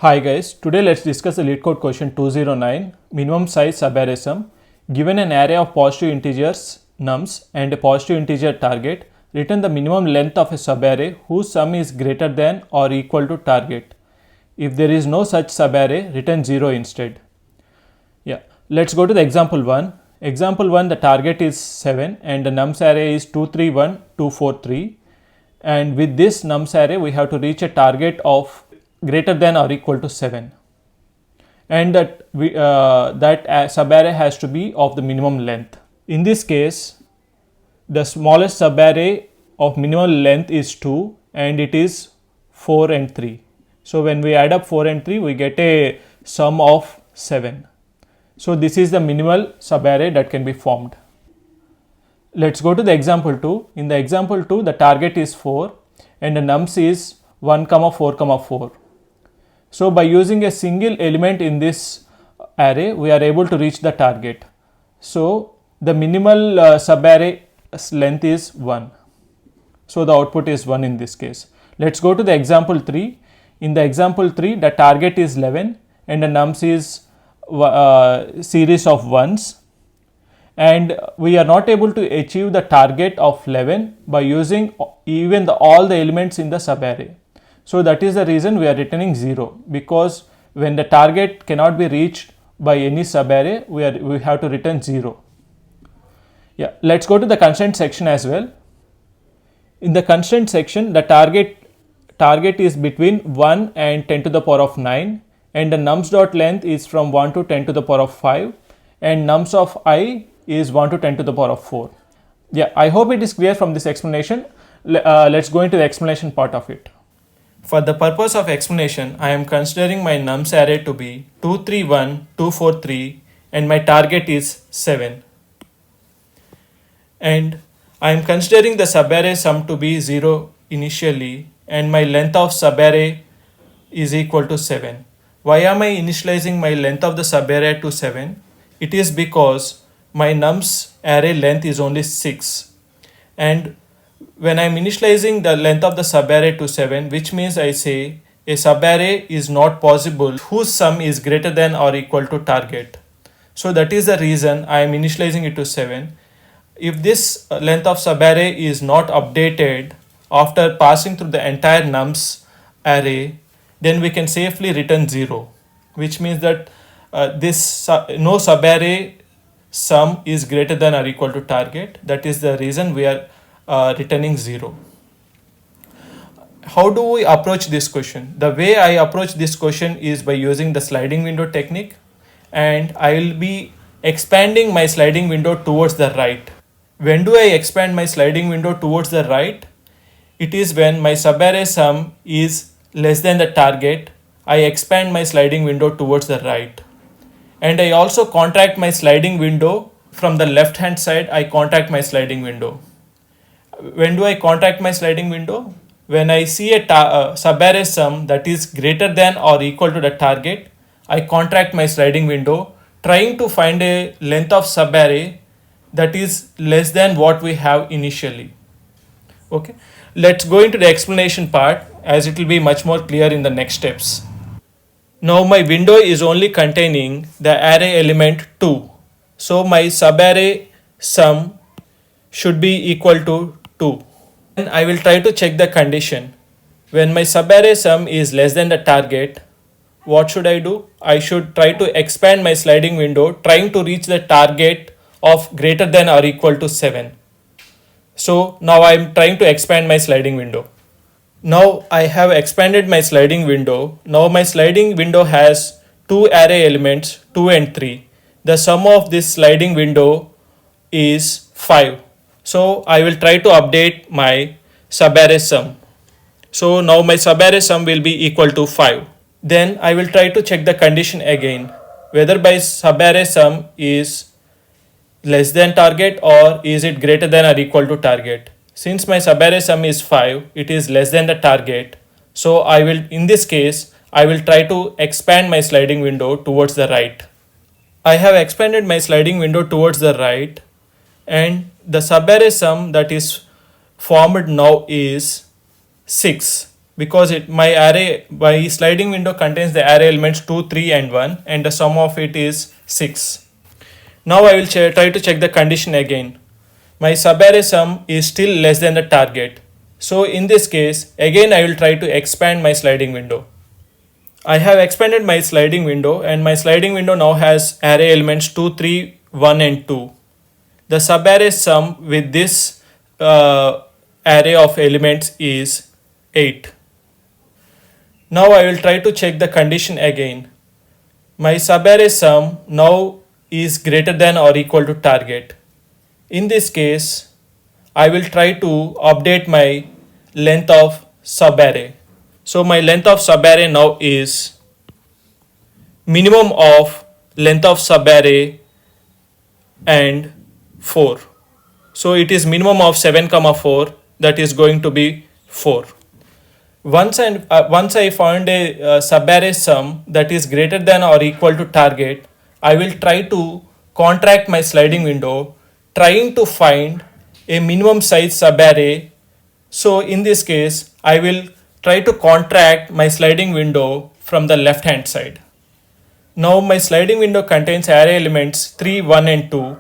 Hi guys, today let's discuss the LeetCode question 209, minimum size subarray sum. Given an array of positive integers nums and a positive integer target, return the minimum length of a subarray whose sum is greater than or equal to target. If there is no such subarray, return 0 instead. Let's go to the example 1. Example 1, the target is 7 and the nums array is 2, 3, 1, 2, 4, 3. And with this nums array, we have to reach a target of greater than or equal to 7, and that subarray has to be of the minimum length. In this case, the smallest subarray of minimum length is 2 and it is 4 and 3. So when we add up 4 and 3, we get a sum of 7. So this is the minimal subarray that can be formed. Let's go to the example 2. In the example 2, the target is 4 and the nums is 1, 4, 4. So by using a single element in this array, we are able to reach the target. So the minimal subarray length is 1. So the output is 1 in this case. Let's go to the example 3. In the example 3, the target is 11 and the nums is series of ones. And we are not able to achieve the target of 11 by using even all the elements in the subarray. So that is the reason we are returning 0, because when the target cannot be reached by any subarray, we have to return 0. Let's go to the constraint section as well. In the constraint section, the target is between 1 and 10 to the power of 9, and the nums.length is from 1 to 10 to the power of 5, and nums of I is 1 to 10 to the power of 4. I hope it is clear from this explanation. Let's go into the explanation part of it. For the purpose of explanation, I am considering my nums array to be 2, 3, 1, 2, 4, 3 and my target is 7. And I am considering the subarray sum to be 0 initially and my length of subarray is equal to 7. Why am I initializing my length of the subarray to 7? It is because my nums array length is only 6. And when I am initializing the length of the subarray to 7, which means I say a subarray is not possible whose sum is greater than or equal to target. So that is the reason I am initializing it to 7. If this length of subarray is not updated after passing through the entire nums array, then we can safely return 0, which means that no subarray sum is greater than or equal to target. That is the reason we are returning 0. How do we approach this question? The way I approach this question is by using the sliding window technique, and I will be expanding my sliding window towards the right. When do I expand my sliding window towards the right? It is when my subarray sum is less than the target. I expand my sliding window towards the right. And I also contract my sliding window from the left hand side. I contract my sliding window. When do I contract my sliding window? When I see a subarray sum that is greater than or equal to the target, I contract my sliding window, trying to find a length of subarray that is less than what we have initially. Okay, let's go into the explanation part, as it will be much more clear in the next steps. Now my window is only containing the array element 2. So my subarray sum should be equal to 2. And I will try to check the condition. When my subarray sum is less than the target, what should I do? I should try to expand my sliding window, trying to reach the target of greater than or equal to 7. So now I am trying to expand my sliding window. Now I have expanded my sliding window. Now my sliding window has two array elements, 2 and 3. The sum of this sliding window is 5. So I will try to update my subarray sum. So now my subarray sum will be equal to 5. Then I will try to check the condition again, whether my subarray sum is less than target or is it greater than or equal to target. Since my subarray sum is 5, it is less than the target. So in this case, I will try to expand my sliding window towards the right. I have expanded my sliding window towards the right, and the subarray sum that is formed now is 6. because my sliding window contains the array elements 2, 3 and 1, and the sum of it is 6. Now I will try to check the condition again. My subarray sum is still less than the target. So in this case, again I will try to expand my sliding window. I have expanded my sliding window, and my sliding window now has array elements 2, 3, 1 and 2. The subarray sum with this array of elements is 8. Now I will try to check the condition again. My subarray sum now is greater than or equal to target. In this case, I will try to update my length of subarray. So my length of subarray now is minimum of length of subarray and 4. So it is minimum of 7, 4, that is going to be 4. Once I found a subarray sum that is greater than or equal to target, I will try to contract my sliding window, trying to find a minimum size subarray. So in this case, I will try to contract my sliding window from the left hand side. Now my sliding window contains array elements 3, 1 and 2.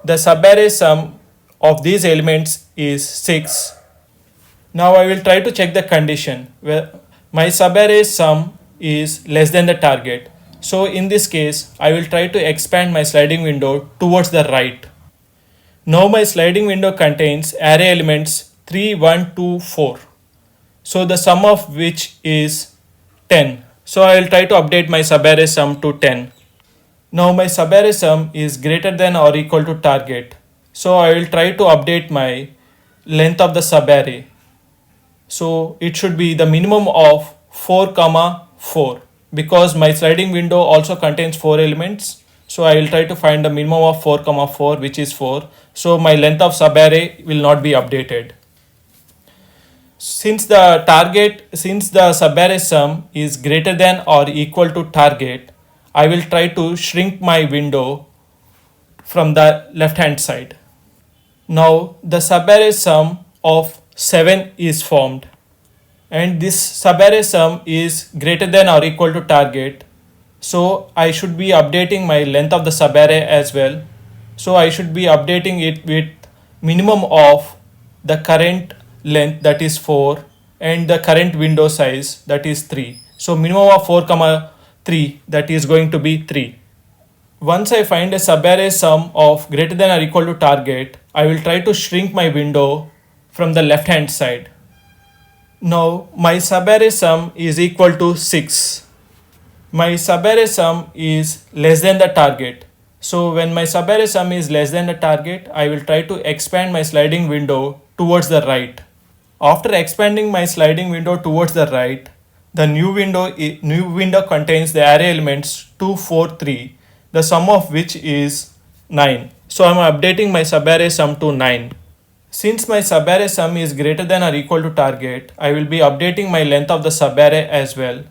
The subarray sum of these elements is 6. Now I will try to check the condition where my subarray sum is less than the target. So in this case, I will try to expand my sliding window towards the right. Now my sliding window contains array elements 3, 1, 2, 4. So the sum of which is 10. So I will try to update my subarray sum to 10. Now my subarray sum is greater than or equal to target. So I will try to update my length of the subarray. So it should be the minimum of 4, 4, because my sliding window also contains 4 elements. So I will try to find the minimum of 4, 4, which is 4. So my length of subarray will not be updated. Since the subarray sum is greater than or equal to target, I will try to shrink my window from the left hand side. Now the subarray sum of 7 is formed, and this subarray sum is greater than or equal to target. So I should be updating my length of the subarray as well. So I should be updating it with minimum of the current length, that is 4, and the current window size, that is 3. So minimum of 4, 3, that is going to be 3. Once I find a subarray sum of greater than or equal to target, I will try to shrink my window from the left hand side. Now my subarray sum is equal to 6. My subarray sum is less than the target. So when my subarray sum is less than the target, I will try to expand my sliding window towards the right. After expanding my sliding window towards the right, the new window contains the array elements 2, 4, 3, the sum of which is 9. So I am updating my subarray sum to 9. Since my subarray sum is greater than or equal to target, I will be updating my length of the subarray as well.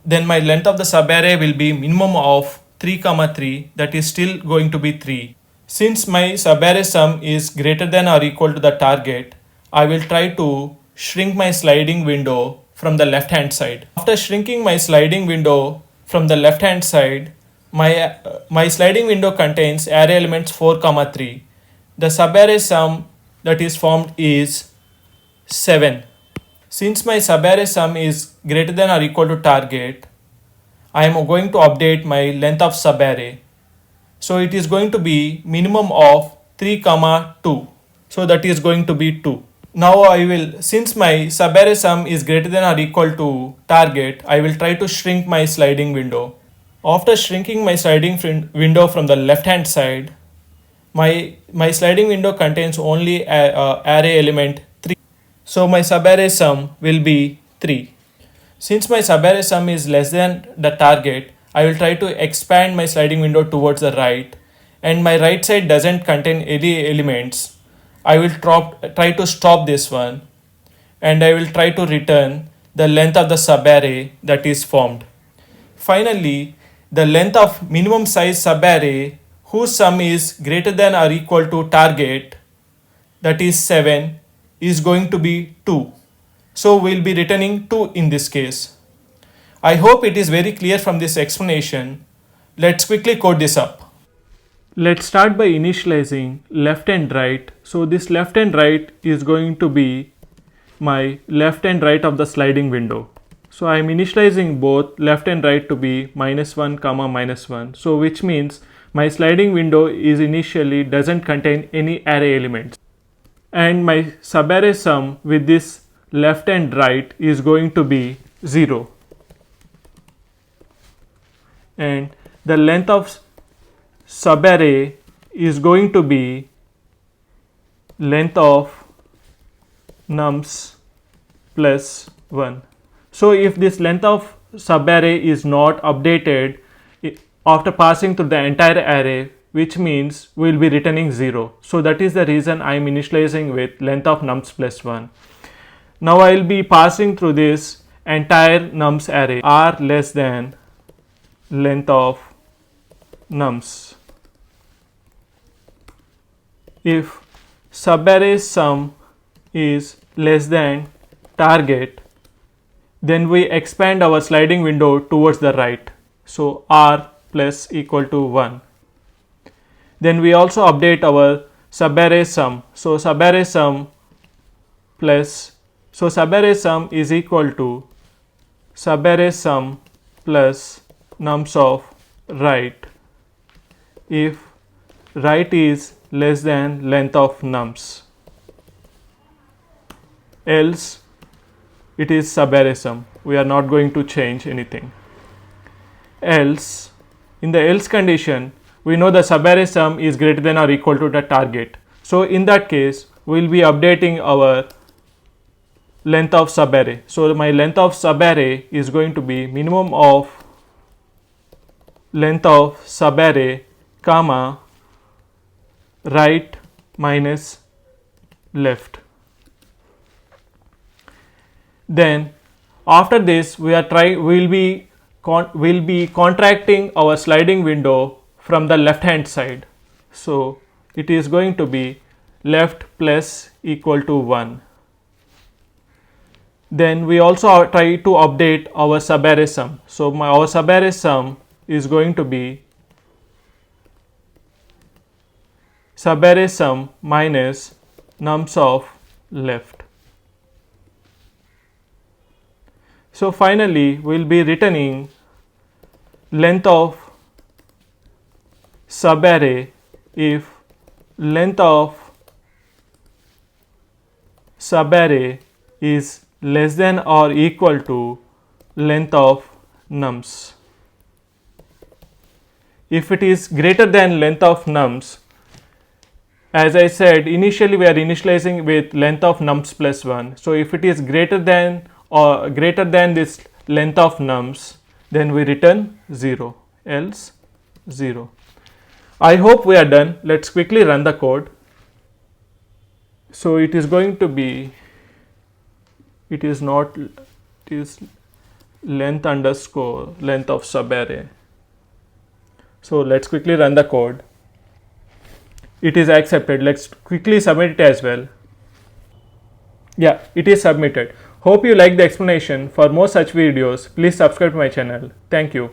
Then my length of the subarray will be minimum of 3, 3, that is still going to be 3. Since my subarray sum is greater than or equal to the target, I will try to shrink my sliding window from the left hand side. After shrinking my sliding window from the left hand side, my sliding window contains array elements 4, 3. The subarray sum that is formed is 7. Since my subarray sum is greater than or equal to target, I am going to update my length of subarray. So it is going to be minimum of 3, 2. So that is going to be 2. Now since my subarray sum is greater than or equal to target, I will try to shrink my sliding window. After shrinking my sliding window from the left hand side, my sliding window contains only array element 3. So my subarray sum will be 3. Since my subarray sum is less than the target, I will try to expand my sliding window towards the right, and my right side doesn't contain any elements. I will try to stop this one, and I will try to return the length of the subarray that is formed. Finally, the length of minimum size subarray whose sum is greater than or equal to target, that is 7, is going to be 2. So we'll be returning 2 in this case. I hope it is very clear from this explanation. Let's quickly code this up. Let's start by initializing left and right. So this left and right is going to be my left and right of the sliding window. So I am initializing both left and right to be -1, -1. So which means my sliding window is initially doesn't contain any array elements. And my subarray sum with this left and right is going to be 0. And the length of subarray is going to be length of nums plus 1. So if this length of subarray is not updated after passing through the entire array, which means we will be returning 0. So that is the reason I am initializing with length of nums plus 1. Now I will be passing through this entire nums array r less than length of nums. If subarray sum is less than target, then we expand our sliding window towards the right. So r plus equal to 1. Then we also update our subarray sum. So subarray sum is equal to subarray sum plus nums of right if right is less than length of nums, else it is subarray sum. We are not going to change anything. Else, in the else condition, we know the subarray sum is greater than or equal to the target. So in that case, we will be updating our length of subarray. So my length of subarray is going to be minimum of length of subarray comma right minus left. Then after this we will be contracting our sliding window from the left hand side. So it is going to be left plus equal to 1. Then we also try to update our subarray sum. So our subarray sum is going to be subarray sum minus nums of left. So finally we will be returning length of subarray if length of subarray is less than or equal to length of nums. If it is greater than length of nums, as I said, initially we are initializing with length of nums plus 1. So if it is greater than this length of nums, then we return 0, else 0. I hope we are done. Let's quickly run the code. So it is going to be, it is length underscore length of subarray. So let's quickly run the code. It is accepted. Let's quickly submit it as well. Yeah, it is submitted. Hope you like the explanation. For more such videos, please subscribe to my channel. Thank you.